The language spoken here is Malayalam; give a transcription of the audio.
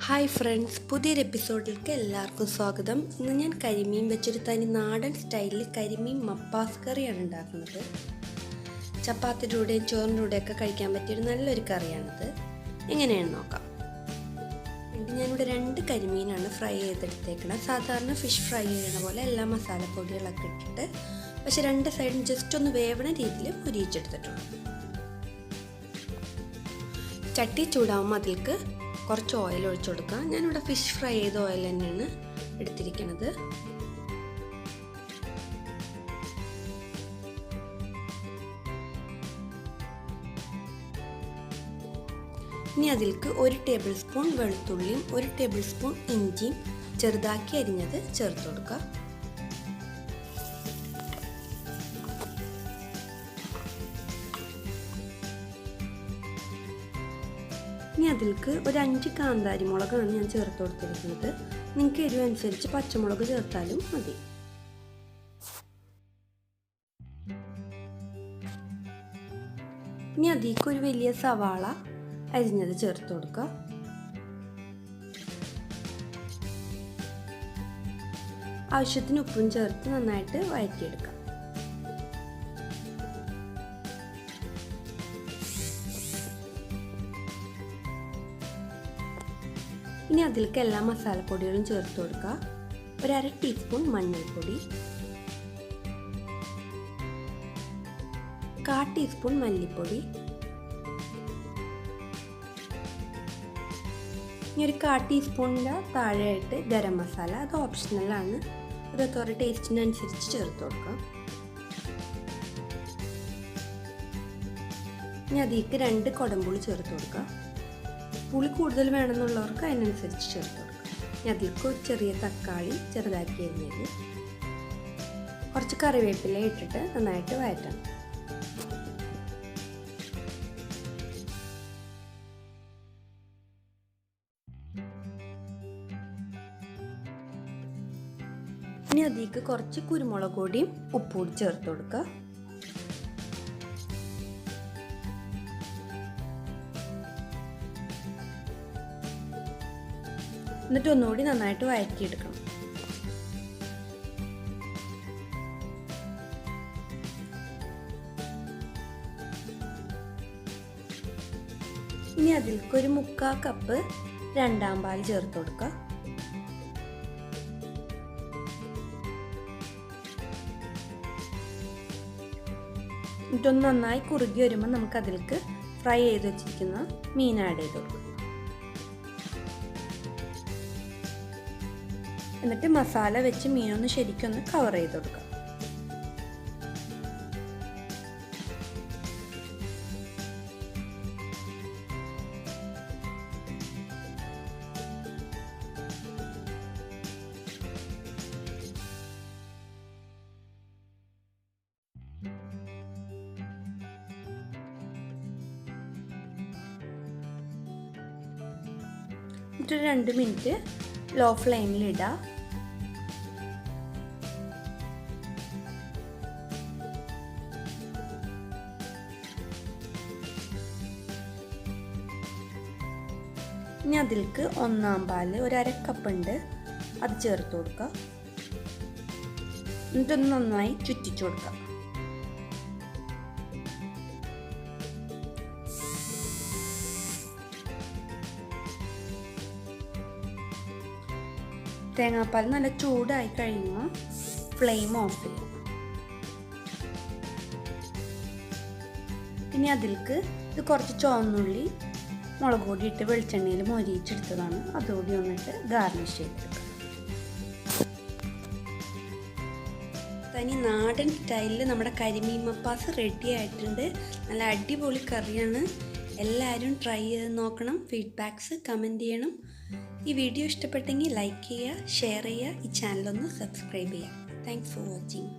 ഹായ് ഫ്രണ്ട്സ്, പുതിയൊരു എപ്പിസോഡിലേക്ക് എല്ലാവർക്കും സ്വാഗതം. ഇന്ന് ഞാൻ കരിമീൻ വെച്ചൊരു തനി നാടൻ സ്റ്റൈലിൽ കരിമീൻ മപ്പാസ് കറിയാണ് ഉണ്ടാക്കുന്നത്. ചപ്പാത്തിയുടെ കൂടെയും ചോറിൻ്റെ കൂടെയൊക്കെ കഴിക്കാൻ പറ്റിയൊരു നല്ലൊരു കറിയാണിത്. എങ്ങനെയാണെന്ന് നോക്കാം. ഞാനിവിടെ 2 കരിമീനാണ് ഫ്രൈ ചെയ്തെടുത്തേക്കുന്നത്. സാധാരണ ഫിഷ് ഫ്രൈ ചെയ്യുന്ന പോലെ എല്ലാ മസാലപ്പൊടികളൊക്കെ ഇട്ടിട്ട്, പക്ഷെ 2 സൈഡും ജസ്റ്റ് ഒന്ന് വേവണ രീതിയിൽ മുരിയിച്ചെടുത്തിട്ടുണ്ട്. ചട്ടി ചൂടാവുമ്പോൾ അതിലേക്ക് കുറച്ച് ഓയിൽ ഒഴിച്ചു കൊടുക്കുക. ഞാനിവിടെ ഫിഷ് ഫ്രൈ ചെയ്ത ഓയിൽ തന്നെയാണ് എടുത്തിരിക്കുന്നത്. ഇനി അതിലേക്ക് 1 ടേബിൾ സ്പൂൺ വെളുത്തുള്ളിയും 1 ടേബിൾ സ്പൂൺ ഇഞ്ചിയും ചെറുതാക്കി അരിഞ്ഞത് ചേർത്ത് കൊടുക്കുക. ഇനി അതിലേക്ക് ഒരു 5 കാന്താരി മുളകാണ് ഞാൻ ചേർത്ത് കൊടുത്തിരിക്കുന്നത്. നിങ്ങൾക്ക് എരിവ് അനുസരിച്ച് പച്ചമുളക് ചേർത്താലും മതി. ഇനി അതിലേക്ക് ഒരു വലിയ സവാള അരിഞ്ഞത് ചേർത്ത് കൊടുക്കുക. ആവശ്യത്തിന് ഉപ്പും ചേർത്ത് നന്നായിട്ട് വഴറ്റിയെടുക്കുക. ഇനി അതിലേക്ക് എല്ലാ മസാലപ്പൊടികളും ചേർത്ത് കൊടുക്കുക. ഒരു 1/2 ടീസ്പൂൺ മഞ്ഞൾപ്പൊടി, 1/4 ടീസ്പൂൺ മല്ലിപ്പൊടി, ഇനി ഒരു 1/4 ടീസ്പൂണിൻ്റെ താഴെയായിട്ട് ഗരം മസാല. അത് ഓപ്ഷണലാണ്, അതൊക്കെ ടേസ്റ്റിനനുസരിച്ച് ചേർത്ത് കൊടുക്കുക. ഇനി അതിലേക്ക് 2 കുടംപുളി ചേർത്ത് കൊടുക്കുക. പുളി കൂടുതൽ വേണമെന്നുള്ളവർക്ക് അതിനനുസരിച്ച് ചേർത്ത് കൊടുക്കുക. ഇനി അതിലേക്ക് ഒരു ചെറിയ തക്കാളി ചെറുതാക്കി അരിഞ്ഞത്, കുറച്ച് കറിവേപ്പില ഇട്ടിട്ട് നന്നായിട്ട് വഴറ്റണം. ഇനി അതിലേക്ക് കുറച്ച് കുരുമുളക് പൊടിയും ഉപ്പും ചേർത്ത് കൊടുക്കുക. എന്നിട്ട് ഒന്നുകൂടി നന്നായിട്ട് വഴറ്റിയെടുക്കണം. ഇനി അതിലേക്ക് ഒരു 1/4 കപ്പ് 2ാം പാൽ ചേർത്ത് കൊടുക്കുക. എന്നിട്ടൊന്ന് നന്നായി കുറുകി വരുമ്പോൾ നമുക്ക് അതിലേക്ക് ഫ്രൈ ചെയ്ത് വെച്ചിരിക്കുന്ന മീൻ ആഡ് ചെയ്ത് കൊടുക്കുക. എന്നിട്ട് മസാല വെച്ച് മീനൊന്ന് ശരിക്കൊന്ന് കവർ ചെയ്ത് കൊടുക്കുക. എന്നിട്ട് 2 മിനിറ്റ് ലോ ഫ്ലെയിമിൽ ഇടുക. ഇനി അതിലേക്ക് 1ാം പാല് ഒരു 1/2 കപ്പ് ഉണ്ട്, അത് ചേർത്ത് കൊടുക്കുക. എന്നിട്ടൊന്ന് നന്നായി ചുറ്റിച്ചു കൊടുക്കുക. തേങ്ങാപ്പാൽ നല്ല ചൂടായി കഴിയുമ്പോൾ ഫ്ലെയിം ഓഫ് ചെയ്യും. ഇനി അതിലേക്ക് ഇത് കുറച്ച് ചുവന്നുള്ളി മുളക് പൊടി ഇട്ട് വെളിച്ചെണ്ണയിൽ മൊരിയിച്ചെടുത്തതാണ്, അതുകൂടി വന്നിട്ട് ഗാർണിഷ് ചെയ്തെടുക്കുക. തനി നാടൻ സ്റ്റൈലിൽ നമ്മുടെ കരിമീൻ മപ്പാസ് റെഡി ആയിട്ടുണ്ട്. നല്ല അടിപൊളി കറിയാണ്. എല്ലാവരും ട്രൈ ചെയ്ത് നോക്കണം. ഫീഡ്ബാക്ക്സ് കമൻറ്റ് ചെയ്യണം. ഈ വീഡിയോ ഇഷ്ടപ്പെട്ടെങ്കിൽ ലൈക്ക് ചെയ്യുക, ഷെയർ ചെയ്യുക, ഈ ചാനലൊന്ന് സബ്സ്ക്രൈബ് ചെയ്യുക. Thanks for watching.